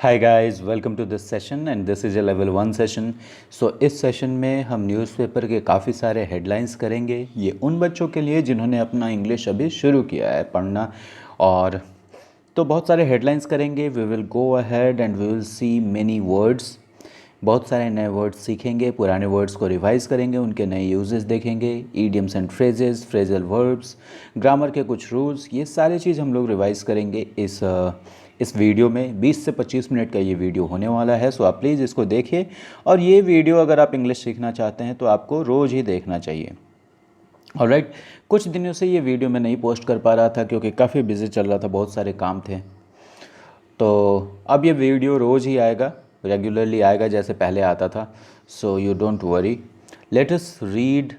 Hi guys, welcome to this session and this is a level 1 session. So इस session में हम newspaper के काफ़ी सारे हेडलाइंस करेंगे। ये उन बच्चों के लिए जिन्होंने अपना इंग्लिश अभी शुरू किया है पढ़ना, और तो बहुत सारे हेडलाइंस करेंगे। We will go ahead and we will see many words. बहुत सारे नए वर्ड्स सीखेंगे, पुराने वर्ड्स को रिवाइज करेंगे, उनके नए यूजेस देखेंगे, idioms and phrases, phrasal verbs, grammar के कुछ रूल्स, ये सारी चीज़ हम लोग रिवाइज करेंगे इस वीडियो में। 20 से 25 मिनट का ये वीडियो होने वाला है। सो आप प्लीज़ इसको देखिए, और ये वीडियो अगर आप इंग्लिश सीखना चाहते हैं तो आपको रोज़ ही देखना चाहिए। ऑलराइट, कुछ दिनों से ये वीडियो मैं नहीं पोस्ट कर पा रहा था क्योंकि काफ़ी बिजी चल रहा था, बहुत सारे काम थे। तो अब ये वीडियो रोज़ ही आएगा, रेगुलरली आएगा जैसे पहले आता था। So you don't worry, let us read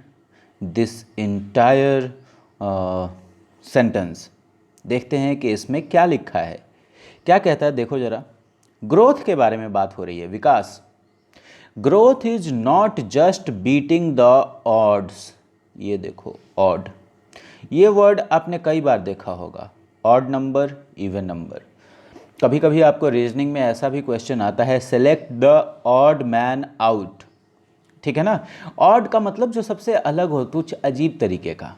this entire sentence. देखते हैं कि इसमें क्या लिखा है, क्या कहता है। देखो ज़रा, ग्रोथ के बारे में बात हो रही है, विकास। Growth is not just beating the odds. ये देखो, ऑड, ये वर्ड आपने कई बार देखा होगा। Odd number, even number. कभी कभी आपको रीजनिंग में ऐसा भी क्वेश्चन आता है, select the odd man out. ठीक है ना। ऑड का मतलब जो सबसे अलग हो, कुछ अजीब तरीके का।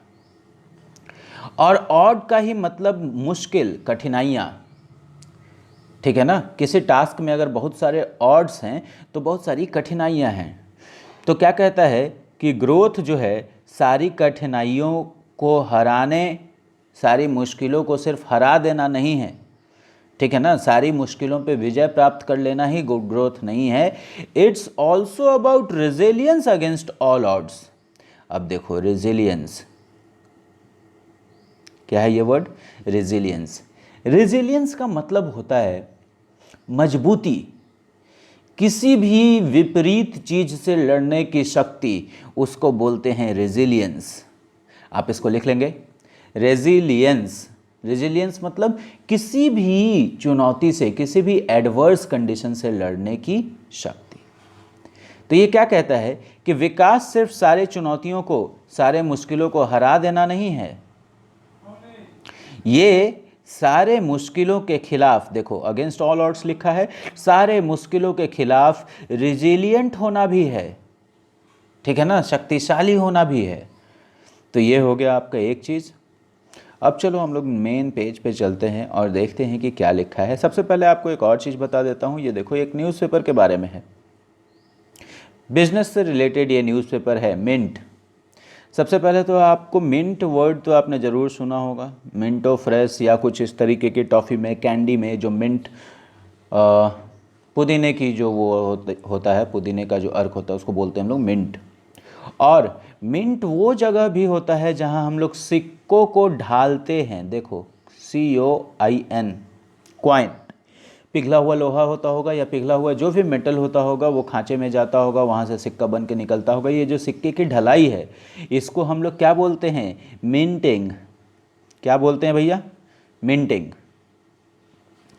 और ऑड का ही मतलब मुश्किल, कठिनाइयाँ। ठीक है ना। किसी टास्क में अगर बहुत सारे ऑड्स हैं तो बहुत सारी कठिनाइयाँ हैं। तो क्या कहता है कि ग्रोथ जो है सारी कठिनाइयों को हराने, सारी मुश्किलों को सिर्फ हरा देना नहीं है। ठीक है ना। सारी मुश्किलों पे विजय प्राप्त कर लेना ही ग्रोथ नहीं है। It's also about resilience against all odds. अब देखो, रेजिलियंस क्या है ये वर्ड, रेजिलियंस। रेजिलियंस का मतलब होता है मजबूती, किसी भी विपरीत चीज से लड़ने की शक्ति, उसको बोलते हैं रेजिलियंस। आप इसको लिख लेंगे, रेजिलियंस। रेजिलियंस मतलब किसी भी चुनौती से, किसी भी एडवर्स कंडीशन से लड़ने की शक्ति। तो ये क्या कहता है कि विकास सिर्फ सारे चुनौतियों को, सारे मुश्किलों को हरा देना नहीं है। ये सारे मुश्किलों के खिलाफ, देखो अगेंस्ट ऑल ऑड्स लिखा है, सारे मुश्किलों के खिलाफ रिजिलियंट होना भी है। ठीक है ना, शक्तिशाली होना भी है। तो ये हो गया आपका एक चीज़। अब चलो हम लोग मेन पेज पे चलते हैं और देखते हैं कि क्या लिखा है। सबसे पहले आपको एक और चीज़ बता देता हूँ। ये देखो, एक न्यूज़पेपर के बारे में है, बिजनेस से रिलेटेड ये न्यूज़पेपर है, मिंट। सबसे पहले तो आपको मिंट वर्ड तो आपने ज़रूर सुना होगा, मिंटो फ्रेश या कुछ इस तरीके की टॉफ़ी में, कैंडी में जो मिंट, पुदीने की जो वो होता है, पुदीने का जो अर्क होता है उसको बोलते हैं हम लोग मिंट। और मिंट वो जगह भी होता है जहां हम लोग सिक्कों को ढालते हैं। देखो, COIN, क्वाइन। पिघला हुआ लोहा होता होगा या पिघला हुआ जो भी मेटल होता होगा, वो खांचे में जाता होगा, वहाँ से सिक्का बन के निकलता होगा। ये जो सिक्के की ढलाई है, इसको हम लोग क्या बोलते हैं, मिंटिंग। क्या बोलते हैं भैया, मिंटिंग।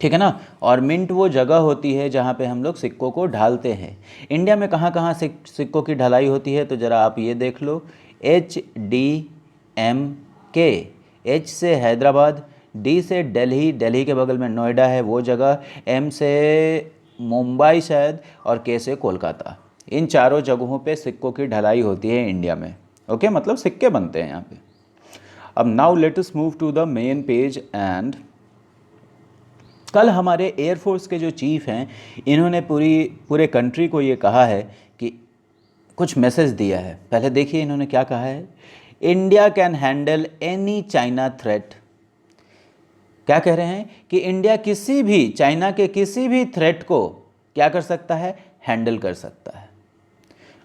ठीक है ना। और मिंट वो जगह होती है जहाँ पे हम लोग सिक्कों को ढालते हैं। इंडिया में कहाँ कहाँ सिक्कों की ढलाई होती है, तो ज़रा आप ये देख लो, HDMK, H से हैदराबाद, D से दिल्ली, दिल्ली के बगल में नोएडा है वो जगह, M से मुंबई शायद, और K से कोलकाता। इन चारों जगहों पे सिक्कों की ढलाई होती है इंडिया में। ओके, मतलब सिक्के बनते हैं यहाँ पे। अब now let us move to the main page. And कल हमारे एयरफोर्स के जो चीफ हैं, इन्होंने पूरे कंट्री को ये कहा है कि कुछ मैसेज दिया है। पहले देखिए इन्होंने क्या कहा है, India can handle any China threat. क्या कह रहे हैं कि इंडिया किसी भी, चाइना के किसी भी थ्रेट को क्या कर सकता है, हैंडल कर सकता है।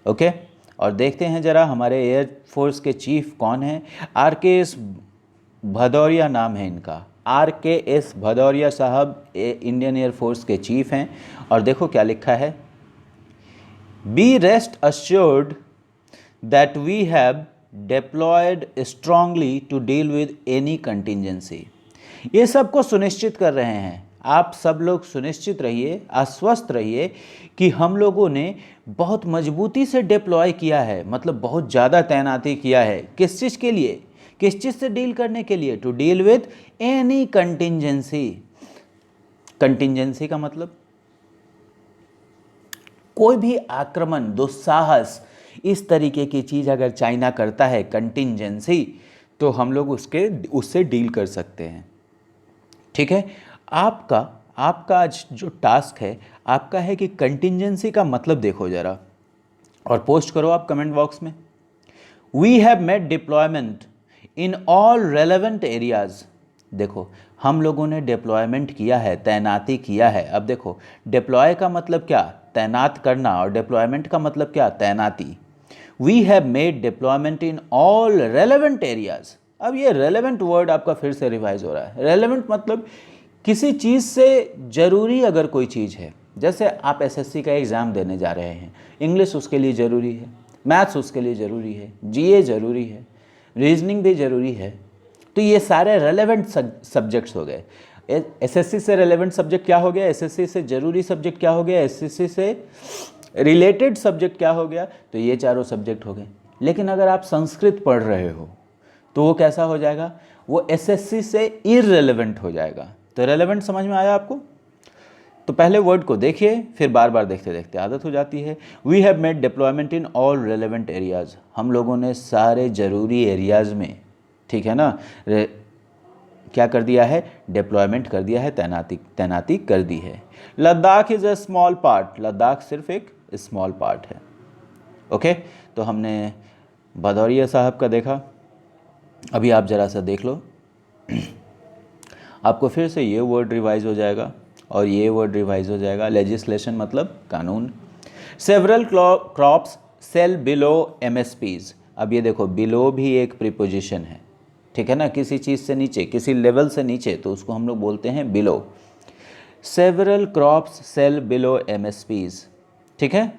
ओके। और देखते हैं जरा हमारे एयरफोर्स के चीफ कौन हैं। RKS भदौरिया नाम है इनका, RKS भदौरिया साहब इंडियन एयरफोर्स के चीफ हैं। और देखो क्या लिखा है, be rest assured that we have deployed strongly to deal with any contingency. ये सबको सुनिश्चित कर रहे हैं, आप सब लोग सुनिश्चित रहिए, आश्वस्त रहिए कि हम लोगों ने बहुत मजबूती से डिप्लॉय किया है, मतलब बहुत ज़्यादा तैनाती किया है। किस चीज़ के लिए, किस चीज़ से डील करने के लिए, to deal with any contingency. Contingency का मतलब कोई भी आक्रमण, दुस्साहस, इस तरीके की चीज़ अगर चाइना करता है, कंटिंजेंसी, तो हम लोग उससे डील कर सकते हैं। ठीक है। आपका आपका आज जो टास्क है आपका है कि कंटिंजेंसी का मतलब देखो ज़रा, और पोस्ट करो आप कमेंट बॉक्स में। We have made deployment in all relevant areas. देखो, हम लोगों ने डिप्लॉयमेंट किया है, तैनाती किया है। अब देखो, डिप्लॉय का मतलब क्या, तैनात करना, और डिप्लॉयमेंट का मतलब क्या, तैनाती। We have made deployment in all relevant areas. अब ये रेलेवेंट वर्ड आपका फिर से रिवाइज हो रहा है। रेलेवेंट मतलब किसी चीज़ से जरूरी अगर कोई चीज़ है, जैसे आप एसएससी का एग्ज़ाम देने जा रहे हैं, इंग्लिश उसके लिए ज़रूरी है, मैथ्स उसके लिए ज़रूरी है, जीए ज़रूरी है, रीजनिंग भी ज़रूरी है। तो ये सारे रेलेवेंट सब्जेक्ट्स हो गए। एसएससी से रेलेवेंट सब्जेक्ट क्या हो गया, एसएससी से ज़रूरी सब्जेक्ट क्या हो गया, एसएससी से रिलेटेड सब्जेक्ट क्या हो गया, तो ये चारों सब्जेक्ट हो गए। लेकिन अगर आप संस्कृत पढ़ रहे हो तो वो कैसा हो जाएगा, वो एसएससी से इररिलेवेंट हो जाएगा। तो रेलेवेंट समझ में आया आपको? तो पहले वर्ड को देखिए, फिर बार बार देखते देखते आदत हो जाती है। We have made deployment in all relevant areas. हम लोगों ने सारे ज़रूरी एरियाज़ में, ठीक है ना, क्या कर दिया है, डिप्लॉयमेंट कर दिया है, तैनाती कर दी है। Ladakh is a small part. Ladakh सिर्फ एक स्मॉल पार्ट है। ओके, तो हमने भदौरिया साहब का देखा। अभी आप ज़रा सा देख लो, आपको फिर से ये वर्ड रिवाइज हो जाएगा और ये वर्ड रिवाइज हो जाएगा। लेजिस्लेशन मतलब कानून। Several crops sell below MSPs. अब ये देखो, बिलो भी एक प्रीपोजिशन है, ठीक है ना, किसी चीज़ से नीचे, किसी लेवल से नीचे, तो उसको हम लोग बोलते हैं below. Several crops sell below MSPs, ठीक है।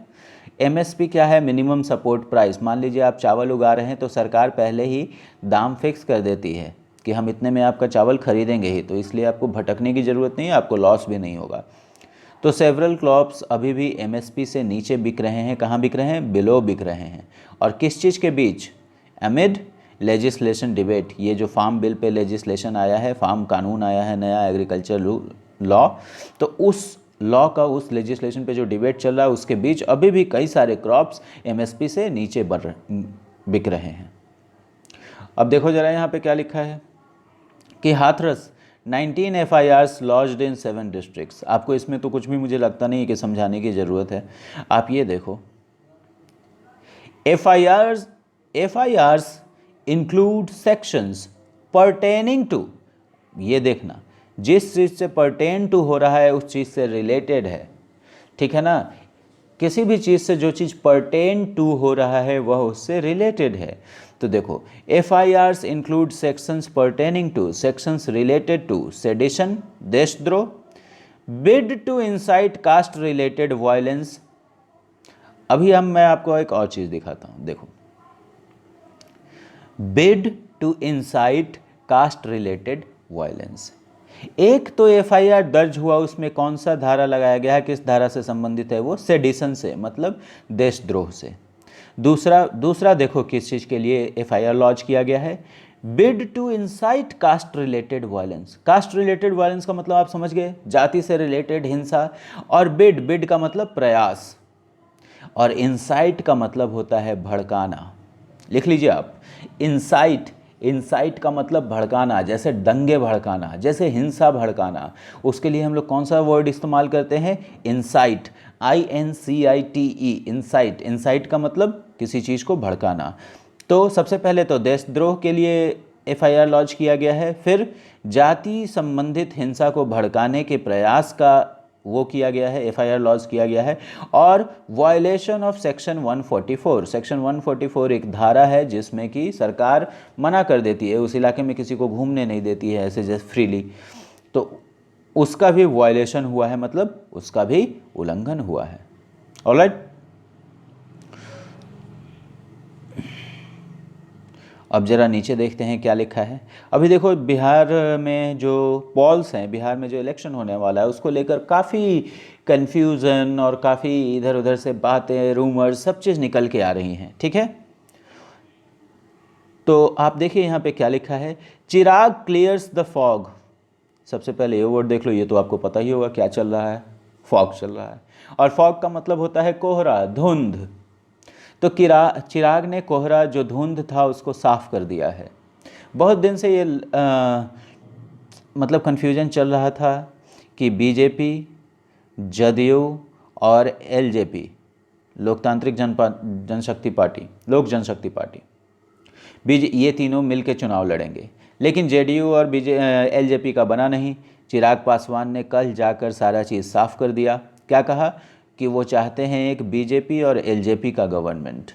एमएसपी क्या है, मिनिमम सपोर्ट प्राइस। मान लीजिए आप चावल उगा रहे हैं तो सरकार पहले ही दाम फिक्स कर देती है कि हम इतने में आपका चावल खरीदेंगे ही, तो इसलिए आपको भटकने की ज़रूरत नहीं है, आपको लॉस भी नहीं होगा। तो सेवरल क्रॉप्स अभी भी एमएसपी से नीचे बिक रहे हैं। कहाँ बिक रहे हैं, बिलो बिक रहे हैं। और किस चीज़ के बीच, एमिड लेजिस्लेशन डिबेट। ये जो फार्म बिल पे लेजिस्लेशन आया है, फार्म कानून आया है नया, एग्रीकल्चर लॉ, तो उस लॉ का, उस लेजिस्लेशन पे जो डिबेट चल रहा है, उसके बीच अभी भी कई सारे क्रॉप्स एमएसपी से नीचे बिक रहे हैं। अब देखो ज़रा यहाँ पे क्या लिखा है कि हाथरस 19 FIRs लॉज्ड इन 7 डिस्ट्रिक्ट्स। आपको इसमें तो कुछ भी मुझे लगता नहीं है कि समझाने की ज़रूरत है। आप ये देखो, FIRs include sections pertaining to. ये देखना, जिस चीज़ से पर्टेन टू हो रहा है उस चीज़ से रिलेटेड है, ठीक है ना। किसी भी चीज़ से जो चीज़ पर्टेन टू हो रहा है वह उससे रिलेटेड है। तो देखो, FIRs include sections pertaining to, sections related to sedition, देशद्रोह, bid to incite caste related violence. अभी मैं आपको एक और चीज़ दिखाता हूँ, देखो, bid to incite caste related violence. एक तो FIR दर्ज हुआ, उसमें कौन सा धारा लगाया गया है, किस धारा से संबंधित है, वो सेडिशन से, मतलब देशद्रोह से। दूसरा देखो किस चीज़ के लिए FIR लॉन्च किया गया है, bid to incite caste related violence. Caste related violence का मतलब आप समझ गए, जाति से रिलेटेड हिंसा। और बिड का मतलब प्रयास, और इंसाइट का मतलब होता है भड़काना। लिख लीजिए आप, इंसाइट का मतलब भड़काना, जैसे दंगे भड़काना, जैसे हिंसा भड़काना। उसके लिए हम लोग कौन सा वर्ड इस्तेमाल करते हैं, इंसाइट, INCITE, इंसाइट। इंसाइट का मतलब किसी चीज़ को भड़काना। तो सबसे पहले तो देशद्रोह के लिए FIR लॉन्च किया गया है, फिर जाति संबंधित हिंसा को भड़काने के प्रयास का वो किया गया है, FIR लॉन्च किया गया है। और वायलेशन ऑफ सेक्शन 144। सेक्शन 144 एक धारा है जिसमें कि सरकार मना कर देती है, उस इलाके में किसी को घूमने नहीं देती है ऐसे जैसे फ्रीली, तो उसका भी वायलेशन हुआ है, मतलब उसका भी उल्लंघन हुआ है। ऑलराइट, अब ज़रा नीचे देखते हैं क्या लिखा है। अभी देखो, बिहार में जो पॉल्स हैं, बिहार में जो इलेक्शन होने वाला है, उसको लेकर काफ़ी कन्फ्यूज़न और काफ़ी इधर उधर से बातें, रूमर्स, सब चीज़ निकल के आ रही हैं, ठीक है। तो आप देखिए यहाँ पे क्या लिखा है, चिराग क्लियर्स द फॉग। सबसे पहले ये वर्ड देख लो, ये तो आपको पता ही होगा क्या चल रहा है। फॉग चल रहा है, और फॉग का मतलब होता है कोहरा, धुंध। तो चिराग ने कोहरा जो धुंध था उसको साफ कर दिया है। बहुत दिन से ये मतलब कन्फ्यूजन चल रहा था कि बीजेपी, जदयू और एलजेपी, लोकतांत्रिक जनशक्ति पार्टी, लोक जनशक्ति पार्टी, ये तीनों मिलकर चुनाव लड़ेंगे, लेकिन जेडीयू और एलजेपी का बना नहीं। चिराग पासवान ने कल जाकर सारा चीज़ साफ कर दिया। क्या कहा कि वो चाहते हैं एक बीजेपी और एलजेपी का गवर्नमेंट।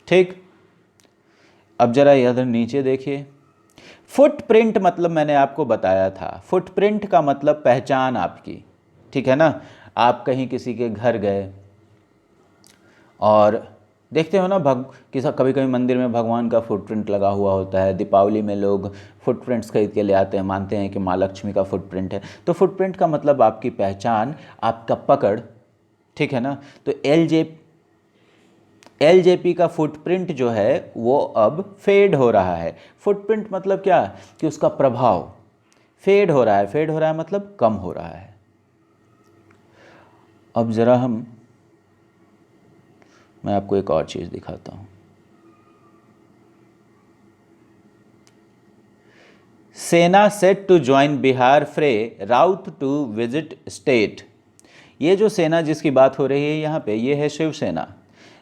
ठीक, अब जरा इधर नीचे देखिए। फुटप्रिंट मतलब मैंने आपको बताया था, फुटप्रिंट का मतलब पहचान आपकी, ठीक है ना। आप कहीं किसी के घर गए और देखते हो ना, कभी कभी मंदिर में भगवान का फुटप्रिंट लगा हुआ होता है। दीपावली में लोग फुटप्रिंट्स खरीद के ले आते हैं, मानते हैं कि माँ लक्ष्मी का फुटप्रिंट है। तो फुटप्रिंट का मतलब आपकी पहचान, आपका पकड़, ठीक है ना। तो एलजेपी का फुटप्रिंट जो है वो अब फेड हो रहा है। फुटप्रिंट मतलब क्या कि उसका प्रभाव फेड हो रहा है। फेड हो रहा है मतलब कम हो रहा है। अब ज़रा मैं आपको एक और चीज़ दिखाता हूँ। सेना सेट टू ज्वाइन बिहार फ्रे, राउट टू विजिट स्टेट। ये जो सेना जिसकी बात हो रही है यहाँ पे, ये है शिवसेना।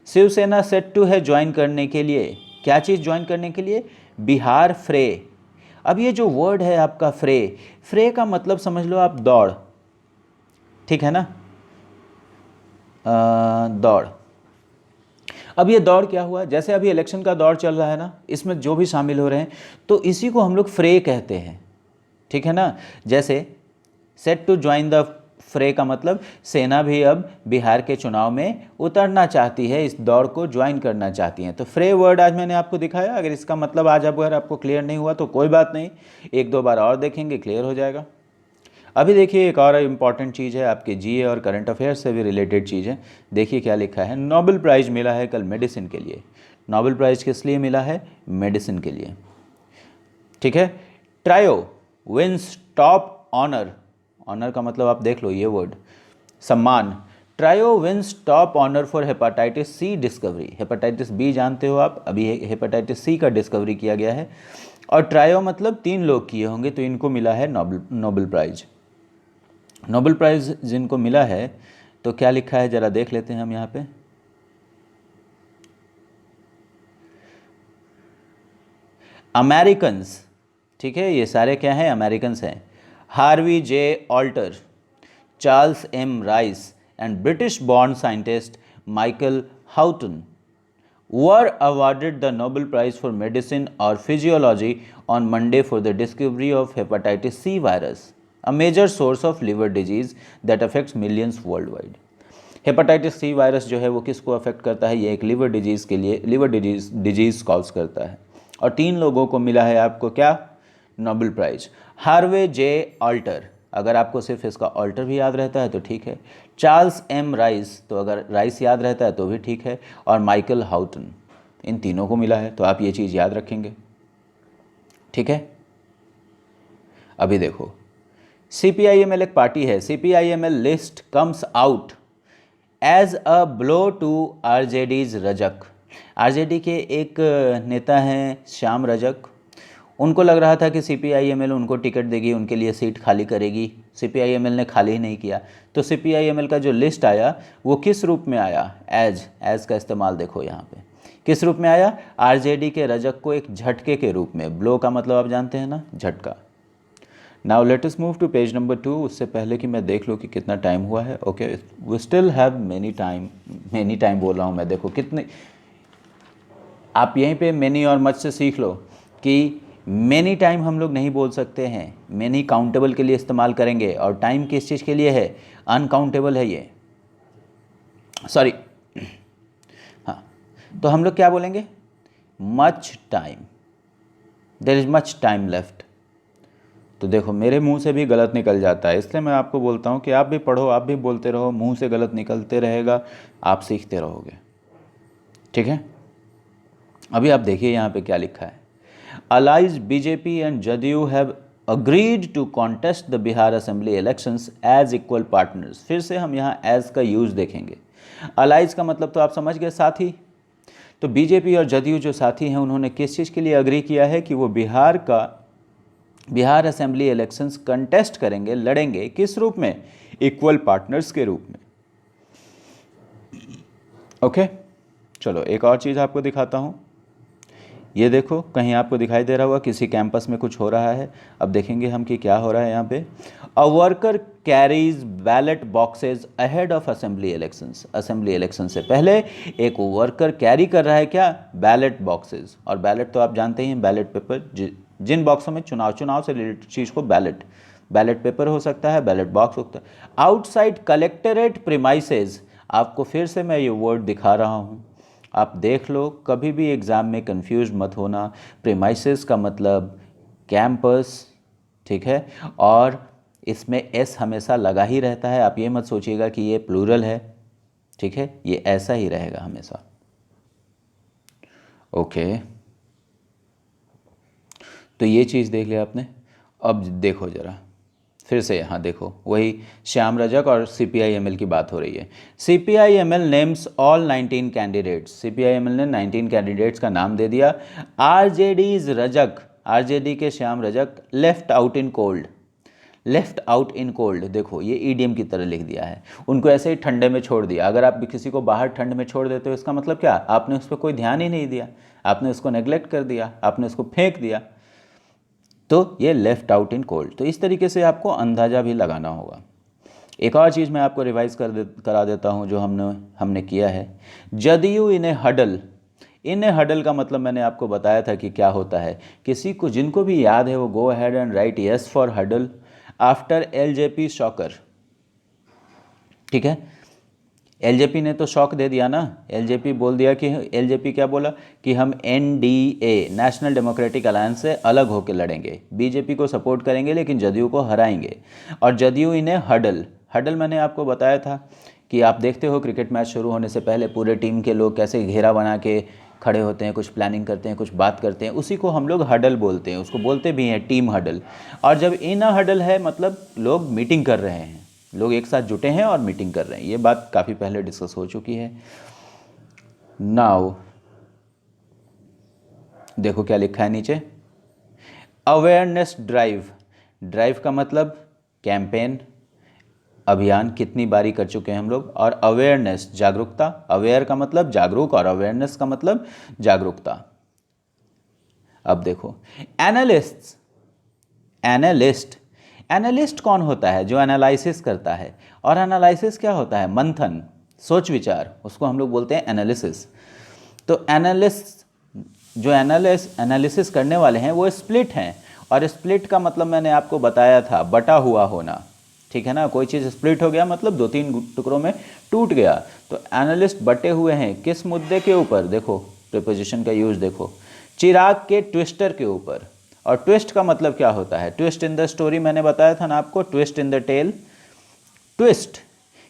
शिवसेना सेट टू है ज्वाइन करने के लिए। क्या चीज़ ज्वाइन करने के लिए? बिहार फ्रे। अब ये जो वर्ड है आपका फ्रे, फ्रे का मतलब समझ लो आप दौड़, ठीक है ना, दौड़। अब ये दौड़ क्या हुआ, जैसे अभी इलेक्शन का दौर चल रहा है ना, इसमें जो भी शामिल हो रहे हैं तो इसी को हम लोग फ्रे कहते हैं, ठीक है ना। जैसे सेट टू ज्वाइन द फ्रे का मतलब सेना भी अब बिहार के चुनाव में उतरना चाहती है, इस दौड़ को ज्वाइन करना चाहती हैं। तो फ्रे वर्ड आज मैंने आपको दिखाया। अगर इसका मतलब आज अगर आपको क्लियर नहीं हुआ तो कोई बात नहीं, एक दो बार और देखेंगे, क्लियर हो जाएगा। अभी देखिए एक और इम्पॉर्टेंट चीज़ है, आपके जीए और करंट अफेयर्स से भी रिलेटेड चीज़ है। देखिए क्या लिखा है। नोबेल प्राइज़ मिला है कल मेडिसिन के लिए। नोबेल प्राइज़ किस लिए मिला है? मेडिसिन के लिए, ठीक है। Trio wins top honour, honour का मतलब आप देख लो ये वर्ड, सम्मान। Trio wins top honour for hepatitis C discovery. Hepatitis B जानते हो आप, अभी हेपेटाइटिस सी का डिस्कवरी किया गया है। और ट्रायो मतलब 3 लोग किए होंगे, तो इनको मिला है नोबेल प्राइज़। नोबेल प्राइज़ जिनको मिला है तो क्या लिखा है ज़रा देख लेते हैं हम यहाँ पे। अमेरिकन्स, ठीक है, ये सारे क्या हैं? अमेरिकन्स हैं। Harvey J Alter, Charles M Rice and British born scientist Michael Houghton were awarded the Nobel Prize for Medicine or Physiology on Monday for the discovery of hepatitis C virus, a major source of liver disease that affects millions worldwide. Hepatitis C virus जो है वो किसको affect करता है? ये एक liver disease के लिए, लिवर डिजीज़ कॉज करता है। और 3 लोगों को मिला है आपको क्या? Nobel prize. हार्वे जे ऑल्टर, अगर आपको सिर्फ इसका ऑल्टर भी याद रहता है तो ठीक है। चार्ल्स एम राइस, तो अगर राइस याद रहता है तो भी ठीक है। और माइकल हाउटन, इन तीनों को मिला है, तो आप ये चीज़ याद रखेंगे, ठीक है। अभी देखो, CPIML एक पार्टी है। CPIML list comes out as a blow to RJD's Rajak. RJD के एक नेता हैं श्याम रजक, उनको लग रहा था कि CPIML उनको टिकट देगी, उनके लिए सीट खाली करेगी। CPIML ने खाली ही नहीं किया। तो CPIML का जो लिस्ट आया वो किस रूप में आया? एज का इस्तेमाल देखो यहाँ पे, किस रूप में आया? RJD के रजक को एक झटके के रूप में। ब्लो का मतलब आप जानते हैं ना, झटका। Now let us move to page number 2। उससे पहले कि मैं देख लूँ कि कितना टाइम हुआ है। Okay, we still have many time बोल रहा हूँ मैं, देखो कितने। आप यहीं पे मेनी और मच से सीख लो कि मेनी टाइम हम लोग नहीं बोल सकते हैं। मेनी काउंटेबल के लिए इस्तेमाल करेंगे, और टाइम किस चीज़ के लिए है? अनकाउंटेबल है ये, सॉरी। हाँ, तो हम लोग क्या बोलेंगे? Much time, there is much time left. तो देखो मेरे मुंह से भी गलत निकल जाता है, इसलिए मैं आपको बोलता हूँ कि आप भी पढ़ो, आप भी बोलते रहो, मुंह से गलत निकलते रहेगा, आप सीखते रहोगे, ठीक है। अभी आप देखिए यहाँ पे क्या लिखा है। Allies BJP and Jadyu have agreed to contest the Bihar assembly elections as equal partners. फिर से हम यहाँ एज का यूज़ देखेंगे। अलाइज का मतलब तो आप समझ गए, साथी। तो बीजेपी और जदयू जो साथी हैं उन्होंने किस चीज़ के लिए अग्री किया है कि वो बिहार असेंबली इलेक्शंस कंटेस्ट करेंगे, लड़ेंगे, किस रूप में? इक्वल पार्टनर्स के रूप में। ओके चलो एक और चीज़ आपको दिखाता हूँ। ये देखो, कहीं आपको दिखाई दे रहा होगा किसी कैंपस में कुछ हो रहा है। अब देखेंगे हम कि क्या हो रहा है यहाँ पे। A worker carries ballot boxes ahead of assembly elections. Assembly election से पहले एक वर्कर कैरी कर रहा है क्या? Ballot boxes. और बैलेट तो आप जानते ही हैं, बैलेट पेपर, जिन बॉक्सों में चुनाव से रिलेटेड चीज़ को बैलेट पेपर हो सकता है, बैलेट बॉक्स होता है। Outside collectorate premises. आपको फिर से मैं ये वर्ड दिखा रहा हूँ, आप देख लो, कभी भी एग्ज़ाम में कंफ्यूज मत होना। प्रीमाइसेस का मतलब कैंपस, ठीक है, और इसमें एस हमेशा लगा ही रहता है। आप ये मत सोचिएगा कि ये प्लूरल है, ठीक है, ये ऐसा ही रहेगा हमेशा। ओके तो ये चीज़ देख लिया आपने। अब देखो ज़रा फिर से, यहाँ देखो, वही श्याम रजक और CPI-ML की बात हो रही है। CPI-ML names all 19 candidates. CPI-ML ने 19 कैंडिडेट्स का नाम दे दिया। RJD's रजक, RJD के Shyam Rajak left out in cold. Left out in cold, देखो ये ईडीएम की तरह लिख दिया है। उनको ऐसे ही ठंडे में छोड़ दिया। अगर आप किसी को बाहर ठंड में छोड़ देते हो, इसका मतलब क्या? आपने उस पर कोई ध्यान ही नहीं दिया, आपने उसको नेग्लेक्ट कर दिया, आपने उसको फेंक दिया। तो ये लेफ्ट आउट इन कोल्ड। तो इस तरीके से आपको अंदाज़ा भी लगाना होगा। एक और चीज़ मैं आपको रिवाइज करा देता हूँ जो हमने किया है। जदयू इन ए हडल। इन ए हडल का मतलब मैंने आपको बताया था कि क्या होता है। किसी को, जिनको भी याद है वो go ahead and write yes for huddle after LJP shocker, ठीक है। LJP ने तो शॉक दे दिया ना। LJP बोल दिया कि LJP क्या बोला कि हम NDA नेशनल डेमोक्रेटिक अलायंस से अलग होकर लड़ेंगे, बीजेपी को सपोर्ट करेंगे लेकिन जदयू को हराएंगे। और जदयू इन्हें हडल मैंने आपको बताया था कि आप देखते हो क्रिकेट मैच शुरू होने से पहले पूरे टीम के लोग कैसे घेरा बना के खड़े होते हैं, कुछ प्लानिंग करते हैं, कुछ बात करते हैं, उसी को हम लोग हडल बोलते हैं। उसको बोलते भी हैं टीम हडल। और जब इन हडल है मतलब लोग मीटिंग कर रहे हैं, लोग एक साथ जुटे हैं और मीटिंग कर रहे हैं। ये बात काफ़ी पहले डिस्कस हो चुकी है। नाउ देखो क्या लिखा है नीचे। Awareness drive. ड्राइव का मतलब कैंपेन, अभियान, कितनी बारी कर चुके हैं हम लोग। और अवेयरनेस जागरूकता। अवेयर का मतलब जागरूक और अवेयरनेस का मतलब जागरूकता। अब देखो एनालिस्ट कौन होता है? जो एनालिसिस करता है। और एनालिसिस क्या होता है? मंथन, सोच विचार, उसको हम लोग बोलते हैं एनालिसिस। तो जो एनालिसिस करने वाले हैं वो स्प्लिट हैं। और स्प्लिट का मतलब मैंने आपको बताया था, बटा हुआ होना, ठीक है ना। कोई चीज़ स्प्लिट हो गया मतलब 2-3 टुकड़ों में टूट गया। तो एनालिस्ट बटे हुए हैं किस मुद्दे के ऊपर? देखो प्रीपोजिशन का यूज देखो, चिराग के ट्विस्टर के ऊपर। और ट्विस्ट का मतलब क्या होता है? ट्विस्ट इन द स्टोरी मैंने बताया था ना आपको, twist in the tail. Twist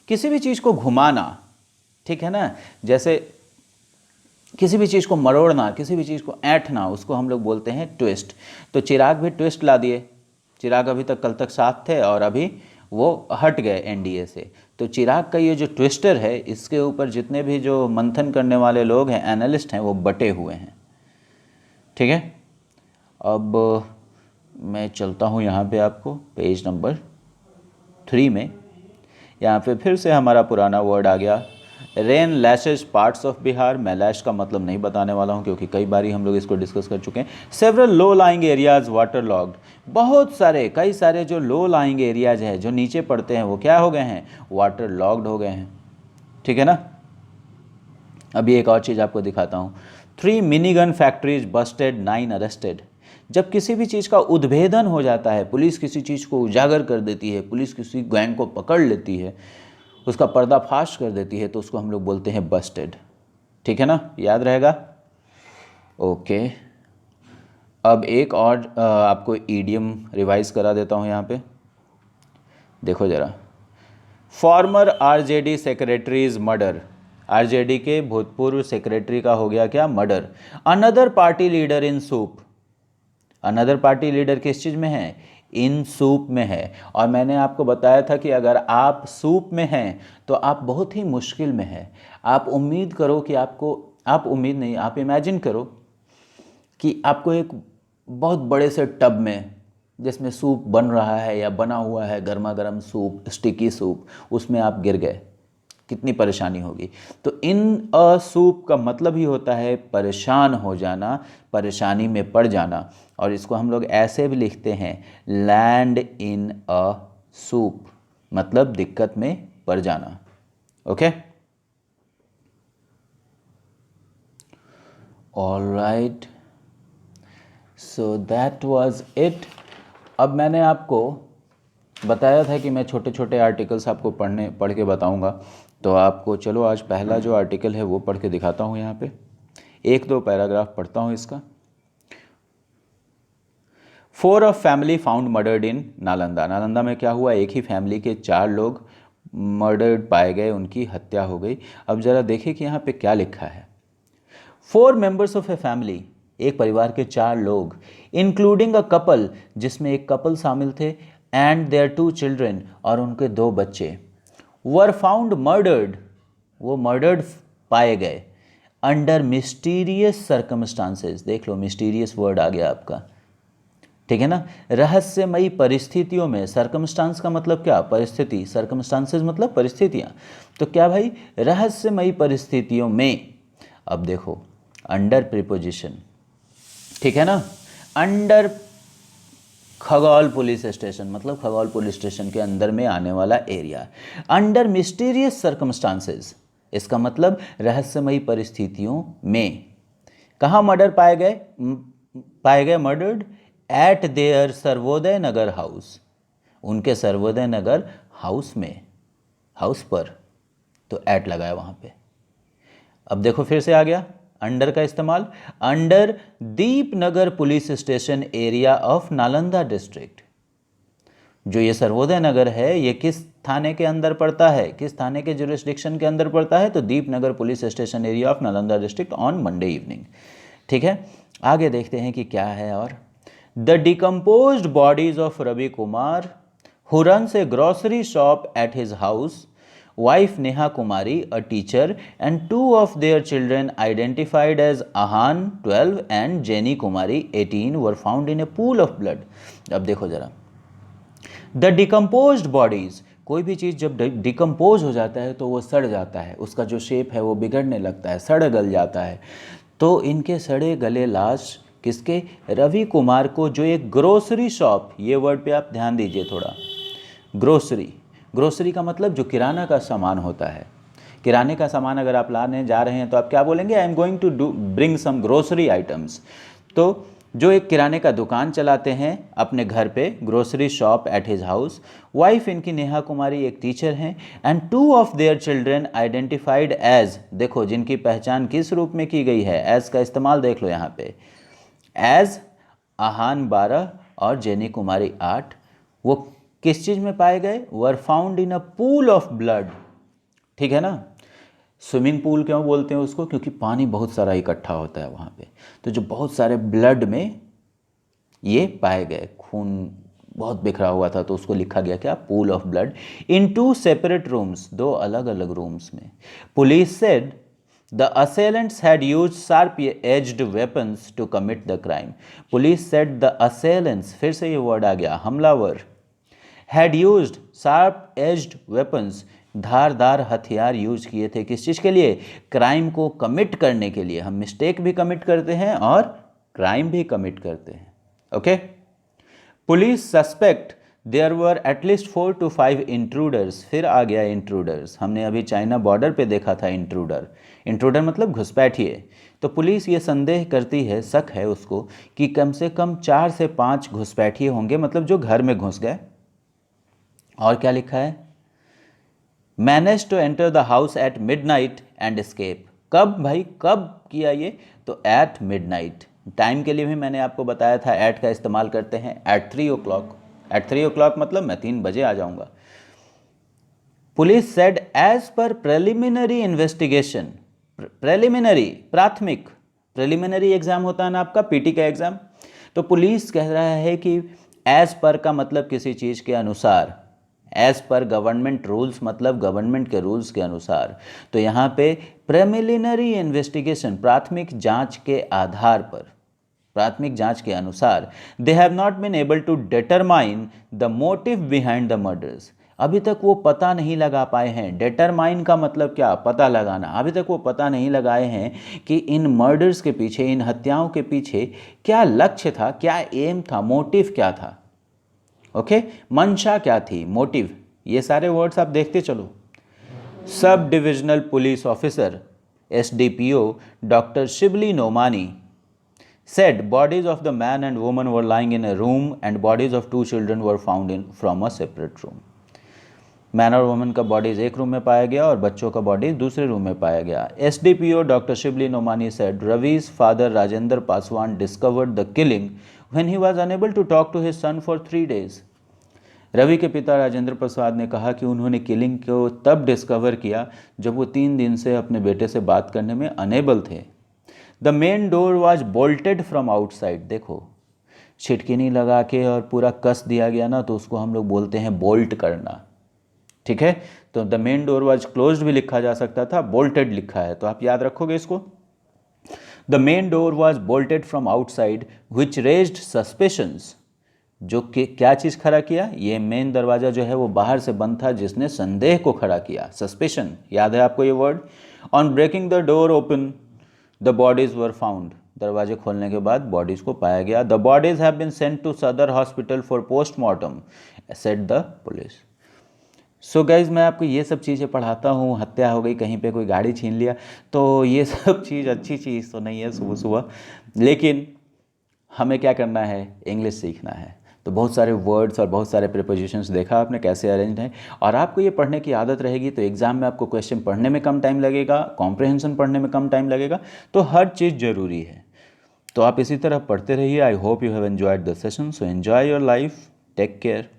किसी भी चीज़ को घुमाना, ठीक है ना। जैसे किसी भी चीज़ को मरोड़ना, किसी भी चीज़ को ऐंठना, उसको हम लोग बोलते हैं ट्विस्ट। तो चिराग भी ट्विस्ट ला दिए। चिराग अभी तक कल तक साथ थे और अभी वो हट गए NDA से। तो चिराग का ये जो ट्विस्टर है, इसके ऊपर जितने भी जो मंथन करने वाले लोग हैं, एनालिस्ट हैं, वो बटे हुए हैं, ठीक है। अब मैं चलता हूँ यहाँ पे आपको पेज नंबर 3 में। यहाँ पे फिर से हमारा पुराना वर्ड आ गया, rain lashes parts of Bihar. मैं लैश का मतलब नहीं बताने वाला हूँ क्योंकि कई बारी हम लोग इसको डिस्कस कर चुके हैं। Several low lying areas water logged. बहुत सारे, कई सारे जो लो लाइंग एरियाज हैं, जो नीचे पड़ते हैं, वो क्या हो गए हैं? वाटर लॉग्ड हो गए हैं, ठीक है ना। अभी एक और चीज़ आपको दिखाता हूँ। 3 mini gun factories Busted, 9 arrested. जब किसी भी चीज़ का उद्भेदन हो जाता है, पुलिस किसी चीज़ को उजागर कर देती है, पुलिस किसी गैंग को पकड़ लेती है, उसका पर्दाफाश कर देती है, तो उसको हम लोग बोलते हैं बस्टेड, ठीक है ना, याद रहेगा। ओके अब एक और आपको ईडियम रिवाइज करा देता हूँ यहाँ पे। देखो ज़रा, farmer RJD secretaries murder. RJD के भूतपूर्व सेक्रेटरी का हो गया क्या? Murder. Another party leader in soup. Another party leader किस चीज़ में है? इन सूप में है। और मैंने आपको बताया था कि अगर आप सूप में हैं तो आप बहुत ही मुश्किल में हैं। आप उम्मीद करो कि आप उम्मीद नहीं, आप इमेजिन करो कि आपको एक बहुत बड़े से टब में जिसमें सूप बन रहा है या बना हुआ है, गर्मा गर्म सूप, स्टिकी सूप, उसमें आप गिर गए, कितनी परेशानी होगी। तो इन अ सूप का मतलब ही होता है परेशान हो जाना, परेशानी में पड़ जाना। और इसको हम लोग ऐसे भी लिखते हैं, लैंड इन अ सूप, मतलब दिक्कत में पड़ जाना। Okay, all right, so that was it. अब मैंने आपको बताया था कि मैं छोटे छोटे आर्टिकल्स आपको पढ़ के बताऊंगा। तो आपको चलो आज पहला जो आर्टिकल है वो पढ़ के दिखाता हूँ। यहाँ पे एक दो पैराग्राफ पढ़ता हूँ इसका। 4 ऑफ फैमिली फाउंड मर्डर्ड इन नालंदा। नालंदा में क्या हुआ, एक ही फैमिली के 4 लोग मर्डर्ड पाए गए, उनकी हत्या हो गई। अब ज़रा देखिए कि यहाँ पे क्या लिखा है। 4 मेंबर्स ऑफ ए फैमिली, एक परिवार के 4 लोग, इंक्लूडिंग अ कपल, जिसमें एक कपल शामिल थे, एंड देयर 2 चिल्ड्रेन, और उनके 2 बच्चे, वर फाउंड मर्डर्ड, वो मर्डर्ड पाए गए, अंडर मिस्टीरियस सर्कमस्टांसेस। देख लो, मिस्टीरियस वर्ड आ गया आपका, ठीक है ना, रहस्यमयी परिस्थितियों में। सर्कमस्टांस का मतलब क्या, परिस्थिति, सर्कमस्टांसेस मतलब परिस्थितियां। तो क्या भाई, रहस्यमयी परिस्थितियों में। अब देखो, अंडर प्रीपोजिशन, ठीक है ना, अंडर खगौल पुलिस स्टेशन, मतलब खगौल पुलिस स्टेशन के अंदर में आने वाला एरिया। अंडर मिस्टीरियस सर्कमस्टांसेस, इसका मतलब रहस्यमयी परिस्थितियों में। कहाँ मर्डर पाए गए murdered, eight there Sarvodaya Nagar house, उनके सर्वोदय नगर हाउस में, हाउस पर, तो एट लगाया वहाँ पे। अब देखो फिर से आ गया अंडर का इस्तेमाल, under Deepnagar police station area of Nalanda district. जो ये सर्वोदय नगर है ये किस थाने के अंदर पड़ता है, किस थाने के जुरिस्डिक्शन के अंदर पड़ता है, तो Deepnagar police station area of Nalanda district on Monday evening. ठीक है, आगे देखते हैं कि क्या है। और the decomposed bodies of Ravi Kumar, who runs a grocery shop at his house, wife Neha Kumari, a teacher, and 2 of their children identified as Ahan 12 and Jenny Kumari 18 were found in a pool of blood. अब देखो जरा, the decomposed bodies, कोई भी चीज़ जब decompose हो जाता है तो वो सड़ जाता है, उसका जो शेप है वो बिगड़ने लगता है, सड़ गल जाता है। तो इनके सड़े गले लाश किसके, रवि कुमार को, जो एक ग्रोसरी शॉप, ये वर्ड पे आप ध्यान दीजिए थोड़ा, ग्रोसरी, ग्रोसरी का मतलब जो किराना का सामान होता है। किराने का सामान अगर आप लाने जा रहे हैं तो आप क्या बोलेंगे, I am going to bring some grocery items. तो जो एक किराने का दुकान चलाते हैं अपने घर पे, grocery shop at his house, wife इनकी नेहा कुमारी एक टीचर हैं, and 2 of their children identified as, देखो जिनकी पहचान किस रूप में की गई है, एज का इस्तेमाल देख लो यहाँ पे, एज आहान 12 और जेनी कुमारी 8, वो किस चीज़ में पाए गए, were found in a pool of blood. ठीक है ना, स्विमिंग पूल क्यों बोलते हैं उसको, क्योंकि पानी बहुत सारा इकट्ठा होता है वहाँ पे। तो जो बहुत सारे ब्लड में ये पाए गए, खून बहुत बिखरा हुआ था, तो उसको लिखा गया क्या, pool of blood, in 2 separate rooms, 2 अलग अलग रूम्स में। Police said The assailants had used sharp-edged weapons to commit the crime. Police said the assailants, फिर से ये वर्ड आ गया, हमलावर, had used sharp-edged weapons, धारदार हथियार यूज किए थे, किस चीज़ के लिए, क्राइम को कमिट करने के लिए। हम मिस्टेक भी कमिट करते हैं और क्राइम भी कमिट करते हैं। Okay, police suspect there were at least 4 to 5 intruders, फिर आ गया इंट्रूडर्स, हमने अभी चाइना बॉर्डर पे देखा था इंट्रूडर, इंट्रूडर मतलब घुसपैठिए। तो पुलिस ये संदेह करती है, शक है उसको, कि कम से कम 4 से 5 घुसपैठिए होंगे, मतलब जो घर में घुस गए। और क्या लिखा है, manage to enter the house at midnight and escape. कब भाई, कब किया ये, तो एट मिडनाइट। टाइम के लिए भी मैंने आपको बताया था, एट का इस्तेमाल करते हैं, एट 3 o'clock, एट 3 o'clock मतलब मैं 3 बजे आ जाऊंगा। Police said as per preliminary investigation, preliminary प्राथमिक, प्रिलिमिनरी एग्जाम होता है ना आपका पीटी का एग्जाम, तो पुलिस कह रहा है कि एज पर का मतलब किसी चीज़ के अनुसार, एज पर गवर्नमेंट रूल्स मतलब गवर्नमेंट के रूल्स के अनुसार। तो यहाँ पे प्रिलिमिनरी इन्वेस्टिगेशन, प्राथमिक जांच के आधार पर, प्राथमिक जांच के अनुसार, they have not been able to determine the motive behind the murders, अभी तक वो पता नहीं लगा पाए हैं। डिटरमाइन का मतलब क्या, पता लगाना। अभी तक वो पता नहीं लगाए हैं कि इन मर्डर्स के पीछे, इन हत्याओं के पीछे क्या लक्ष्य था, क्या एम था, मोटिव क्या था। ओके, मंशा क्या थी, मोटिव, ये सारे वर्ड्स आप देखते चलो। सब divisional police officer SDPO doctor Shibli Nomani said bodies of the man and woman were lying in a room and bodies of 2 children were found in from a separate room. Man और women का bodies एक room में पाया गया और बच्चों का bodies दूसरे रूम में पाया गया। SDPO doctor Shibli Nomani said Ravi's father Rajendra Paswan discovered the killing when he was unable to talk to his son for 3 days. Ravi के पिता राजेंद्र प्रसाद ने कहा कि उन्होंने किलिंग को तब डिस्कवर किया जब वो 3 दिन से अपने बेटे से बात करने में अनेबल थे। The main door was bolted from outside, देखो छिटकिनी लगा के और पूरा कस दिया गया ना, तो उसको हम लोग बोलते हैं बोल्ट करना, ठीक है। तो the main door was closed भी लिखा जा सकता था, बोल्टेड लिखा है, तो आप याद रखोगे इसको। The main door was bolted from outside which raised suspicions, जो कि क्या चीज़ खड़ा किया, ये मेन दरवाज़ा जो है वो बाहर से बंद था जिसने संदेह को खड़ा किया, सस्पिशन, याद है आपको ये word. On breaking the door open the bodies were found, दरवाजे खोलने के बाद बॉडीज़ को पाया गया। The bodies have been sent to Sadar hospital for postmortem said the police. So guys, मैं आपको ये सब चीज़ें पढ़ाता हूँ, हत्या हो गई, कहीं पे कोई गाड़ी छीन लिया, तो ये सब चीज़ अच्छी चीज़ तो नहीं है सुबह सुबह, लेकिन हमें क्या करना है, इंग्लिश सीखना है। तो बहुत सारे वर्ड्स और बहुत सारे प्रीपोजिशंस देखा आपने कैसे अरेंज हैं, और आपको ये पढ़ने की आदत रहेगी तो एग्ज़ाम में आपको क्वेश्चन पढ़ने में कम टाइम लगेगा, कॉम्प्रहेंशन पढ़ने में कम टाइम लगेगा, तो हर चीज़ ज़रूरी है। तो आप इसी तरह पढ़ते रहिए। I hope you have enjoyed the session, so enjoy your life, take care.